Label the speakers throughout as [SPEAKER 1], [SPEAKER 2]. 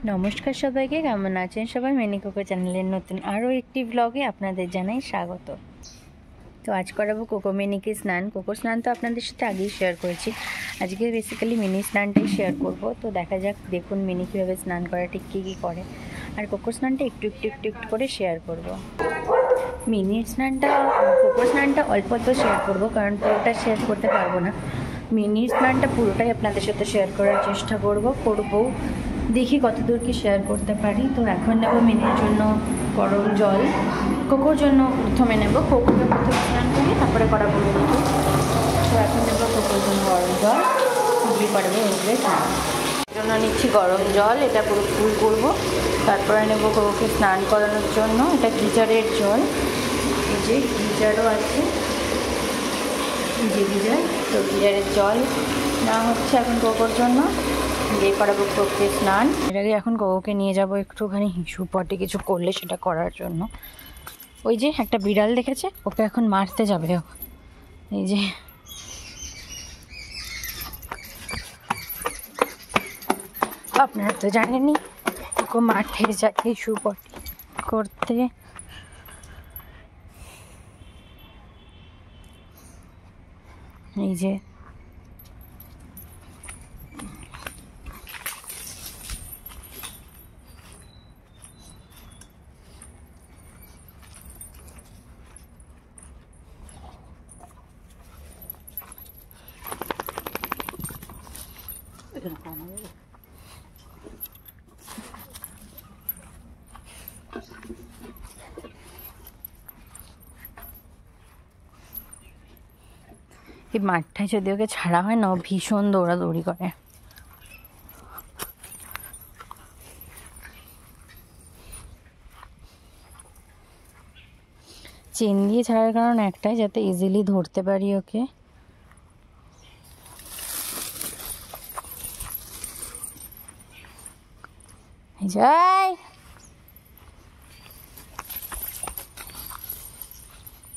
[SPEAKER 1] নমস্কার সবাইকে, কেমন আছেন সবাই? মিনি কোকো চ্যানেলের নতুন আরও একটি ব্লগে আপনাদের জানাই স্বাগত। তো আজ করাবো কোকো মিনিকে স্নান। কোকো স্নান তো আপনাদের সাথে আগেই শেয়ার করেছি, আজকে বেসিক্যালি মিনি স্নানটাই শেয়ার করব। তো দেখা যাক, দেখুন মিনি কীভাবে স্নান করা ঠিক কী করে, আর কোকো স্নানটা একটু একটু একটু একটু করে শেয়ার করব। মিনির স্নানটা, কোকো স্নানটা অল্প অল্প শেয়ার করব, কারণ পুরোটা শেয়ার করতে পারবো না। মিনির স্নানটা পুরোটাই আপনাদের সাথে শেয়ার করার চেষ্টা করব, দেখি কতদূর কি শেয়ার করতে পারি। তো এখন নেব মিনির জন্য গরম জল, কোকোর জন্য প্রথমে নেব, কোকোকে প্রথমে স্নান করি তারপরে করাবো মিনিকে। তো এখন নেব কোকোর জন্য গরম জল, খুবই পারবে উঠবে স্নান জন্য নিচ্ছি গরম জল, এটা পুরো ফুল করবো। তারপরে নেব কোকোকে স্নান করানোর জন্য, এটা গিজারের জল, এই যে গিজারও আছে, এই যে গিজার। তো গিজারের জল না হচ্ছে এখন কোকোর জন্য, দিয়ে করাবো কোকোকে স্নান। এর আগে এখন কোকোকে নিয়ে যাব একটুখানি হিসু পটি কিছু করলে সেটা করার জন্য। ওই যে একটা বিড়াল দেখেছে, ওকে এখন মারতে যাবে। এই যে আপনারা তো জানেনই, কোকো মাঠে যায় হিসু পটি করতে। এই যে এই মাঠটায় যদি ওকে ছাড়া হয় না, ও ভীষণ দৌড়াদৌড়ি করে। চেন দিয়ে ছাড়ার কারণ একটাই, যাতে ইজিলি ধরতে পারি ওকে। যাই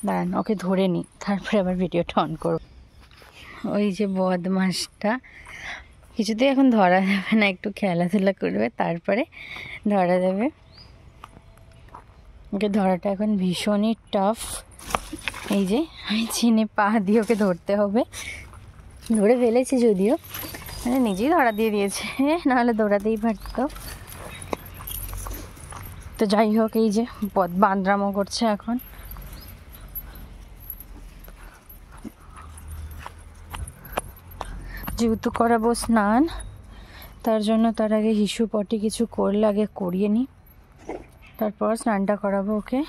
[SPEAKER 1] দাঁড়ান, ওকে ধরে নি, তারপরে আবার ভিডিওটা অন করব। ওই যে বদমাসটা, কিছুতেই এখন ধরা যাবে না, একটু খেলাধুলা করবে তারপরে ধরা যাবে। ওকে ধরাটা এখন ভীষণই টাফ। এই যে আমি চিনে পা দিয়ে ওকে ধরতে হবে, ধরে ফেলেছি যদিও, মানে নিজেই ধরা দিয়ে দিয়েছে, নাহলে দৌড়াতেই পারতো। তো যাই হোক, এই যে বান্দরামো করছে এখন। যেহেতু করাবো স্নান, তার জন্য তার আগে হিসু পটি কিছু করলে আগে করিয়ে নিই, তারপর স্নানটা করাবো ওকে।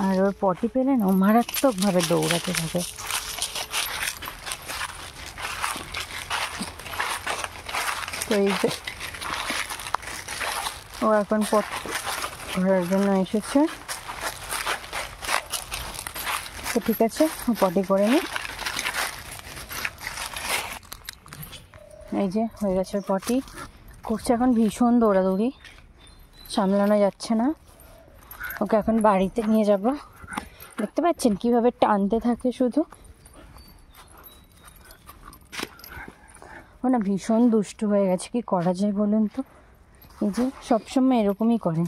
[SPEAKER 1] আর ওর পটি পেলে না, মারাত্মকভাবে দৌড়াতে থাকে। তো এই যে ও এখন পট করার জন্য এসেছে, তো ঠিক আছে, ও পটি করে নি। এই যে হয়ে গেছে পটি, করছে এখন ভীষণ দৌড়াদৌড়ি, সামলানো যাচ্ছে না। ওকে এখন বাড়িতে নিয়ে যাব, দেখতে পাচ্ছেন কিভাবে টানতে থাকে শুধু। ও না ভীষণ দুষ্টু হয়ে গেছে, কি করা যায় বলুন তো? এই যে সবসময় এরকমই করে।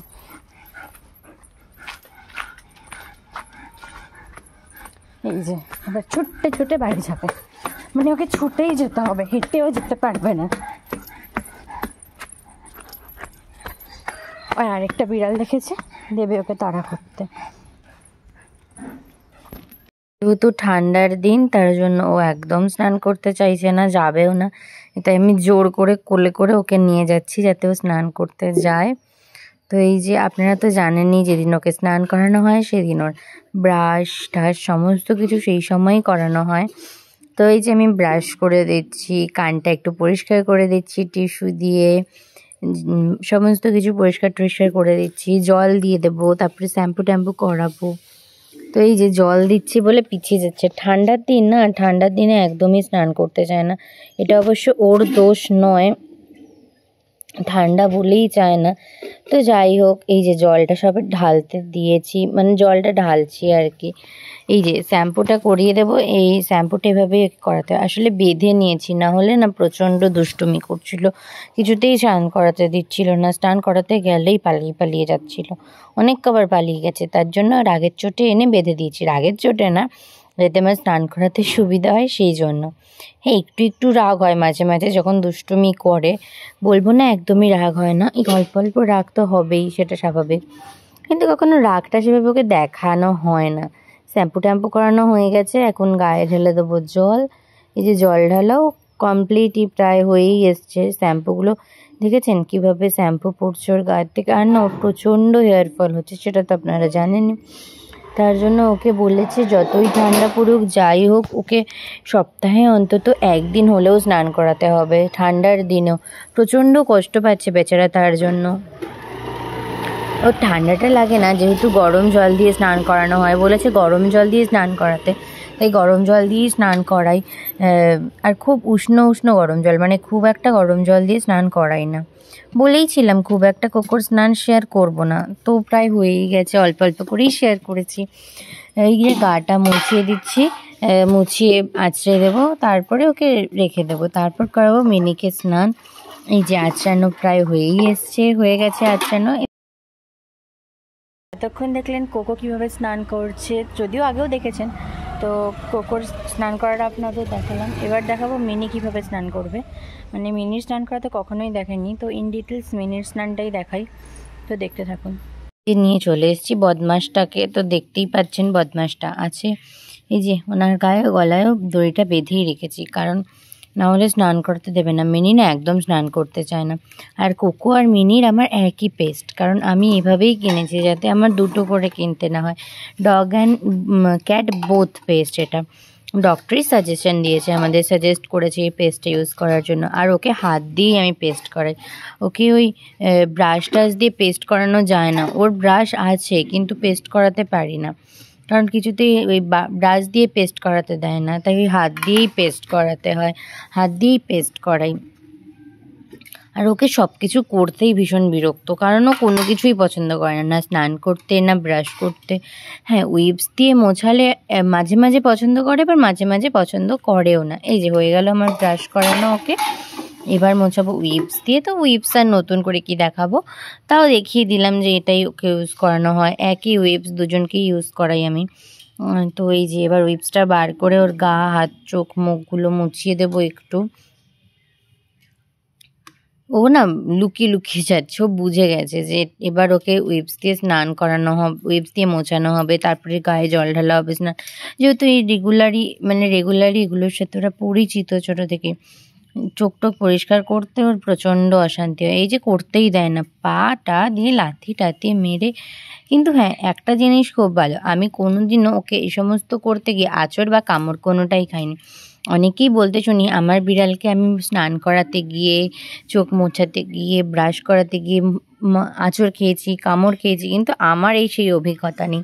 [SPEAKER 1] এই যে আবার ছুটতে ছুটে বাড়ি যাবে, মানে ওকে ছুটেই যেতে হবে, হেঁটেও যেতে পারবে না। আর আরেকটা বিড়াল দেখেছে, দেবে ওকে তাড়া করতে। যেহেতু ঠান্ডার দিন, তার জন্য ও একদম স্নান করতে চাইছে না, যাবেও না। তাই আমি জোর করে কোলে করে ওকে নিয়ে যাচ্ছি, যাতে ও স্নান করতে যায়। তো এই যে আপনারা তো জানেনই, যেদিন ওকে স্নান করানো হয় সেদিন ওর ব্রাশ টাশ সমস্ত কিছু সেই সময়ই করানো হয়। তো এই যে আমি ব্রাশ করে দিচ্ছি, কানটা একটু পরিষ্কার করে দিচ্ছি টিস্যু দিয়ে, সমস্ত কিছু পরিষ্কার টরিষ্কার করে দিচ্ছি, জল দিয়ে দেবো, তারপরে শ্যাম্পু ট্যাম্পু করাবো। তো এই যে জল দিচ্ছি বলে পিছিয়ে যাচ্ছে। ঠান্ডার দিন না, ঠান্ডার দিনে একদমই স্নান করতে চায় না। এটা অবশ্য ওর দোষ নয়, ঠান্ডা বলেই চায় না। তো যাই হোক, এই যে জলটা সবে ঢালতে দিয়েছি, মানে জলটা ঢালছি আর কি। এই যে শ্যাম্পুটা করিয়ে দেব, এই শ্যাম্পুটা এভাবে করাতে আসলে বেঁধে নিয়েছি, না হলে না প্রচণ্ড দুষ্টুমি করছিল, কিছুতেই স্নান করাতে দিচ্ছিল না। স্নান করাতে গেলেই পালিয়ে যাচ্ছিল, অনেক কবার পালিয়ে গেছে। তার জন্য রাগের চোটে এনে বেঁধে দিয়েছি, রাগের চোটে না, যাতে আমার স্নান করাতে সুবিধা হয় সেই জন্য। হ্যাঁ, একটু রাগ হয় মাঝে মাঝে যখন দুষ্টুমি করে, বলবো না একদমই রাগ হয় না, এই অল্প অল্প রাগ তো হবেই, সেটা স্বাভাবিক, কিন্তু কখনো রাগটা সেভাবে ওকে দেখানো হয় না। শ্যাম্পু ট্যাম্পু করানো হয়ে গেছে, এখন গায়ে ঢেলে দেবো জল। এই যে জল ঢালাও কমপ্লিটই প্রায় হয়েই এসছে। শ্যাম্পুগুলো দেখেছেন কীভাবে শ্যাম্পু পড়ছে ওর গায়ের থেকে, আর না প্রচণ্ড হেয়ার ফল হচ্ছে, সেটা তো আপনারা জানেনই। তার জন্য ওকে বলেছে যতই ঠান্ডা পড়ুক যাই হোক, ওকে সপ্তাহে অন্তত একদিন হলেও স্নান করাতে হবে। ঠান্ডার দিনেও প্রচণ্ড কষ্ট পাচ্ছে বেচারা, তার জন্য। ওর ঠান্ডাটা লাগে না, যেহেতু গরম জল দিয়ে স্নান করানো হয়, বলেছে গরম জল দিয়ে স্নান করাতে, তাই গরম জল দিয়েই স্নান করাই। আর খুব উষ্ণ গরম জল, মানে খুব একটা গরম জল দিয়ে স্নান করাই না। বলেইছিলাম খুব একটা কোকোর স্নান শেয়ার করব না, তো প্রায় হয়েই গেছে, অল্প অল্প করেই শেয়ার করেছি। এই যে গাটা মুছিয়ে দিচ্ছি, মুছিয়ে আঁচড়ে দেবো, তারপরে ওকে রেখে দেবো, তারপর করাবো মিনিকে স্নান। এই যে আঁচড়ানো প্রায় হয়ে গেছে আঁচড়ানো। এতক্ষণ দেখলেন কোকো কীভাবে স্নান করছে, যদিও আগেও দেখেছেন, তো কোকোর স্নান করাটা আপনাদের দেখালাম। এবার দেখাবো মিনি কীভাবে স্নান করবে। মানে মিনির স্নান করা তো কখনোই দেখেনি, তো ইন ডিটেলস মিনির স্নানটাই দেখাই, তো দেখতে থাকুন। নিয়ে চলে এসেছি বদমাসটাকে, তো দেখতেই পাচ্ছেন বদমাসটা আছে। এই যে ওনার গায়ে গলায়ও দড়িটা বেঁধেই রেখেছি, কারণ না হলে স্নান করতে দেবে না। মিনি না একদম স্নান করতে চায় না। আর কোকো আর মিনির আমার একই পেস্ট, কারণ আমি এভাবেই কিনেছি যাতে আমার দুটো করে কিনতে না হয়। Dog and cat both paste, এটা ডক্টরই সাজেশন দিয়েছে, আমাদের সাজেস্ট করেছে এই পেস্টটা ইউজ করার জন্য। আর ওকে হাত দিয়েই আমি পেস্ট করাই, ওকে ওই ব্রাশ টাশ দিয়ে পেস্ট করানো যায় না। ওর ব্রাশ আছে কিন্তু পেস্ট করাতে পারি না, কারণ কিছুতেই ওই ব্রাশ দিয়ে পেস্ট করাতে দেয় না, তাই ওই হাত দিয়েই পেস্ট করাতে হয়, হাত দিয়েই পেস্ট করাই। আর ওকে সব কিছু করতেই ভীষণ বিরক্ত, কারণ ও কোনো কিছুই পছন্দ করে না, না স্নান করতে না ব্রাশ করতে। হ্যাঁ, উইপস দিয়ে মোছালে মাঝে মাঝে পছন্দ করে, আবার মাঝে মাঝে পছন্দ করেও না। এই যে হয়ে গেল আমার ব্রাশ করানো ওকে, এবার মোছাবো উইপস দিয়ে। তো উইপস আর নতুন করে কি দেখাবো, তাও দেখিয়ে দিলাম যে এটাই ওকে ইউজ করানো হয়, একই উইপস দুজনকেই ইউজ করাই আমি। তো এই যে এবার উইপসটা বার করে ওর গা হাত চোখ মুখগুলো মুছিয়ে দেবো একটু। ও না লুকিয়ে যাচ্ছে, ও বুঝে গেছে যে এবার ওকে উইপস দিয়ে স্নান করানো হবে, উইপস দিয়ে মোছানো হবে, তারপরে গায়ে জল ঢালা হবে স্নান। যেহেতু এই রেগুলারই এগুলোর সাথে ওরা পরিচিত ছোটো থেকে, চোখ টোক পরিষ্কার করতে ওর প্রচণ্ড অশান্তি হয়। এই যে করতেই দেয় না, পাটা দিয়ে লাথি টাথি মেরে। কিন্তু হ্যাঁ, একটা জিনিস খুব ভালো, আমি কোনোদিনও ওকে এই সমস্ত করতে গিয়ে আঁচড় বা কামড় কোনোটাই খাইনি। অনেকেই বলতে শুনি আমার বিড়ালকে আমি স্নান করাতে গিয়ে, চোখ মোছাতে গিয়ে, ব্রাশ করাতে গিয়ে আঁচড় খেয়েছি, কামড় খেয়েছি, কিন্তু আমার সেই অভিজ্ঞতা নেই।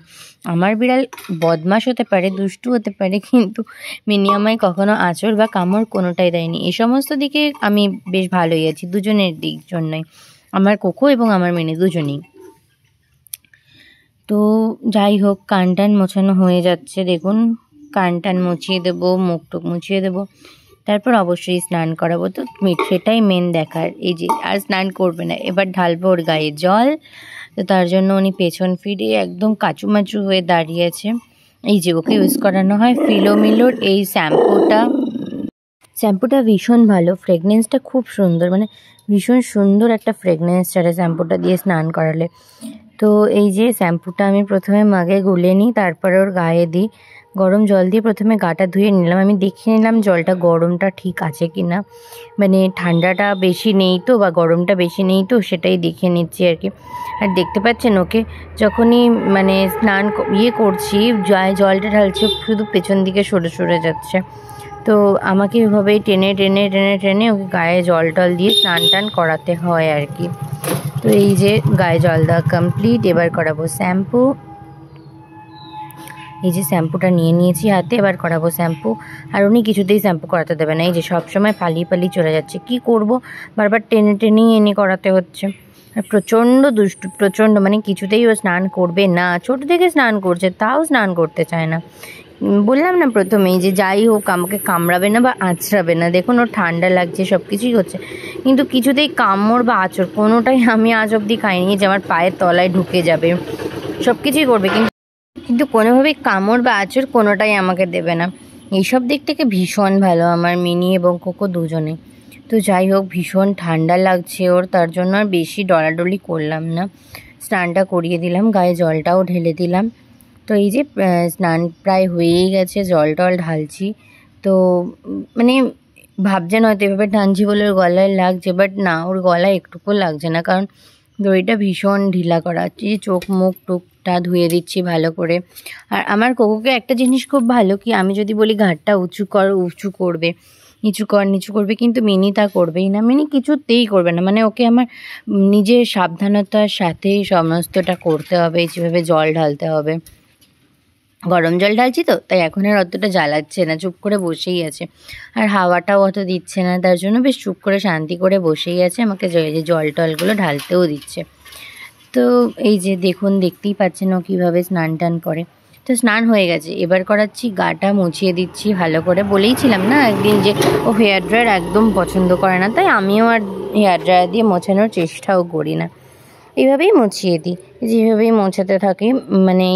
[SPEAKER 1] আমার বিড়াল বদমাশ হতে পারে, দুষ্টু হতে পারে, কিন্তু মিনি আমায় কখনো আঁচড় বা কামড় কোনোটাই দেয়নি। এই সমস্ত দিকে আমি বেশ ভালোই আছি, দুজনের দিক জন্যই, আমার কোকো এবং আমার মিনি দুজনেই। তো যাই হোক, কান টান মোছানো হয়ে যাচ্ছে, দেখুন কান টান মুছিয়ে দেবো, মুখ টুক মুছিয়ে দেবো, তারপর অবশ্যই স্নান করাবো। তো সেটাই মেন দেখার। এই যে আর স্নান করবে না, এবার ঢালবো ওর গায়ে জল। তো তার জন্য উনি পেছন ফিরে একদম কাচুমাচু হয়ে দাঁড়িয়েছে। এই যে ওকে ইউজ করানো হয় ফিলোমিলোর এই শ্যাম্পুটা ভীষণ ভালো, ফ্রেগনেন্সটা খুব সুন্দর, মানে ভীষণ সুন্দর একটা ফ্রেগনেন্স ছাড়ে শ্যাম্পুটা দিয়ে স্নান করালে। তো এই যে শ্যাম্পুটা আমি প্রথমে মাগে গুলে নিই, তারপরে ওর গায়ে দিই, গরম জল দিয়ে প্রথমে গাটা ধুয়ে নিলাম। আমি দেখে নিলাম জলটা গরমটা ঠিক আছে কি না, মানে ঠান্ডাটা বেশি নেই তো বা গরমটা বেশি নেই তো, সেটাই দেখে নিচ্ছি আর কি। আর দেখতে পাচ্ছেন ওকে যখনই মানে স্নান করছি, জলটা ঢালছি, শুধু পেছন দিকে সরে যাচ্ছে। তো আমাকে এভাবেই টেনে ওকে গায়ে জল টল দিয়ে স্নান টান করাতে হয় আর কি। তো এই যে গায়ে জল দেওয়া কমপ্লিট, এবার করাবো শ্যাম্পু। এই যে শ্যাম্পুটা নিয়ে নিয়েছি হাতে, এবার করাবো শ্যাম্পু। আর উনি কিছুতেই শ্যাম্পু করাতে দেবে না, এই যে সবসময় পালিয়ে পালিয়ে চলে যাচ্ছে। কি করব, বারবার টেনে টেনেই এনে করাতে হচ্ছে। আর প্রচণ্ড দুষ্টু, প্রচণ্ড, মানে কিছুতেই ও স্নান করবে না। ছোটো থেকে স্নান করছে, তাও স্নান করতে চায় না। বললাম না প্রথমেই যে যাই হোক আমাকে কামড়াবে না বা আঁচড়াবে না। দেখুন ওর ঠান্ডা লাগছে, সব কিছুই হচ্ছে, কিন্তু কিছুতেই কামড় বা আঁচড় কোনোটাই আমি আজ অবধি খাইনি যে আমার পায়ের তলায় ঢুকে যাবে। সব কিছুই করবে কিন্তু কোনোভাবেই কামড় বা আঁচড় কোনোটাই আমাকে দেবে না। এইসব দিক থেকে ভীষণ ভালো আমার মিনি এবং কোকো দুজনে। তো যাই হোক, ভীষণ ঠান্ডা লাগছে ওর, তার জন্য আর বেশি ডলাডলি করলাম না, স্নানটা করিয়ে দিলাম, গায়ে জলটাও ঢেলে দিলাম। তো এই যে স্নান প্রায় হয়েই গেছে, জল টল ঢালছি। তো মানে ভাবছেন হয়তো এভাবে টানছি বলে ওর গলায় লাগছে, বাট না, ওর গলায় একটুকুও লাগছে না, কারণ দড়িটা ভীষণ ঢিলা করা আছে। চোখ মুখ টুকটা ধুয়ে দিচ্ছি ভালো করে। আর আমার কোকোকে একটা জিনিস খুব ভালো, কি আমি যদি বলি ঘাটটা উঁচু কর, উঁচু করবে, নিচু কর, নিচু করবে, কিন্তু মিনি তা করবেই না। মিনি কিছুতেই করবে না, মানে ওকে আমার নিজের সাবধানতার সাথেই সমস্তটা করতে হবে। যেভাবে জল ঢালতে হবে, গরম জল ঢালছি তো, তাই এখন আর অতটা জ্বালাচ্ছে না, চুপ করে বসেই আছে। আর হাওয়াটাও অত দিচ্ছে না, তার জন্য বেশ চুপ করে শান্তি করে বসেই আছে, আমাকে জল টলগুলো ঢালতেও দিচ্ছে। তো এই যে দেখুন, দেখতেই পাচ্ছেন ও কীভাবে স্নান টান করে। তো স্নান হয়ে গেছে, এবার করাচ্ছি গাটা মুছিয়ে দিচ্ছি ভালো করে। বলেইছিলাম না একদিন যে ও হেয়ার ড্রায়ার একদম পছন্দ করে না, তাই আমিও আর হেয়ার ড্রায়ার দিয়ে মোছানোর চেষ্টাও করি না, এইভাবেই মুছিয়ে দিই। যেভাবেই মোছাতে থাকি, মানে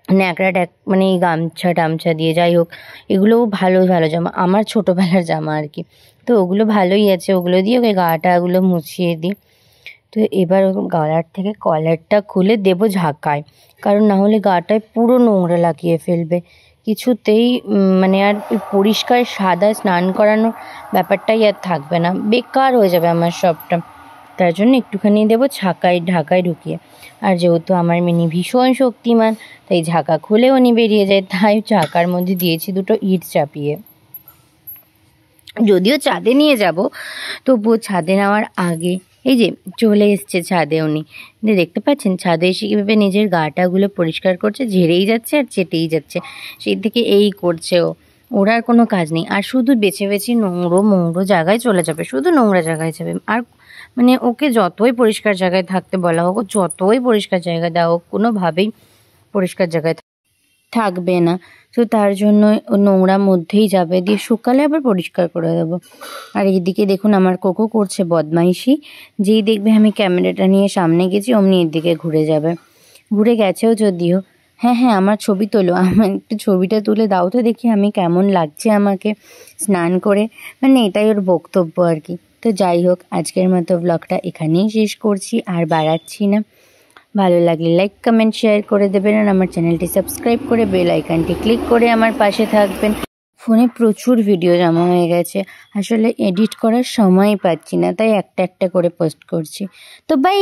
[SPEAKER 1] ন্যাকড়া মানে এই গামছা টামছা দিয়ে, যাই হোক এগুলোও ভালো ভালো জামা, আমার ছোটোবেলার জামা আর কি। তো ওগুলো ভালোই আছে, ওগুলো দিয়ে ওকে গাটাগুলো মুছিয়ে দিই। তো এবার গলার থেকে কলারটা খুলে দেবো ঝাঁকায়, কারণ না হলে গাটায় পুরো নোংরা লাগিয়ে ফেলবে। কিছুতেই মানে আর পরিষ্কার সাদা স্নান করানোর ব্যাপারটাই আর থাকবে না, বেকার হয়ে যাবে আমার সবটা। তার জন্য একটুখানি দেবো ঢাকায় ঢুকিয়ে। আর যেহেতু আমার মিনি ভীষণ শক্তিমান, তাই ঝাঁকা খুলে উনি বেরিয়ে যায়, তাই ঝাঁকার মধ্যে দিয়েছি দুটো ইট চাপিয়ে। যদিও ছাদে নিয়ে যাব, তবুও ছাদে নেওয়ার আগে এই যে চলে এসছে ছাদে উনি, দেখতে পাচ্ছেন ছাদে এসে কীভাবে নিজের গাটাগুলো পরিষ্কার করছে, ঝেড়েই যাচ্ছে আর চেটেই যাচ্ছে, সেই থেকে এই করছে ও। ওর আর কোনো কাজ নেই, আর শুধু বেছে বেছে নোংরো জায়গায় চলে যাবে, শুধু নোংরা জায়গায় যাবে। আর মানে ওকে যতই পরিষ্কার জায়গায় থাকতে বলা হোক, যতই পরিষ্কার জায়গায় দেওয়া হোক, কোনোভাবেই পরিষ্কার জায়গায় থাকবে না। তো তার জন্য ও নোংরার মধ্যেই যাবে, দিয়ে সকালে আবার পরিষ্কার করে দেবো। আর এইদিকে দেখুন আমার কোকো করছে বদমাইশি, যেই দেখবে আমি ক্যামেরাটা নিয়ে সামনে গেছি অমনি এর দিকে ঘুরে যাবে। ঘুরে গেছেও যদিও। হ্যাঁ হ্যাঁ, আমার ছবি তোলো, আমার একটু ছবিটা তুলে দাও তো দেখি আমি কেমন লাগছে আমাকে স্নান করে, মানে এটাই ওর বক্তব্য আর কি। তো যাই হোক, আজকের মতো ব্লগটা এখানেই শেষ করছি, আর বাড়াচ্ছি না। ভালো লাগলে লাইক কমেন্ট শেয়ার করে দেবেন, আর আমার চ্যানেলটি সাবস্ক্রাইব করে বেল আইকনটি ক্লিক করে আমার পাশে থাকবেন। ফোনে প্রচুর ভিডিও জমা হয়ে গেছে, আসলে এডিট করার সময় পাচ্ছি না, তাই একটা একটা করে পোস্ট করছি। তো বাই।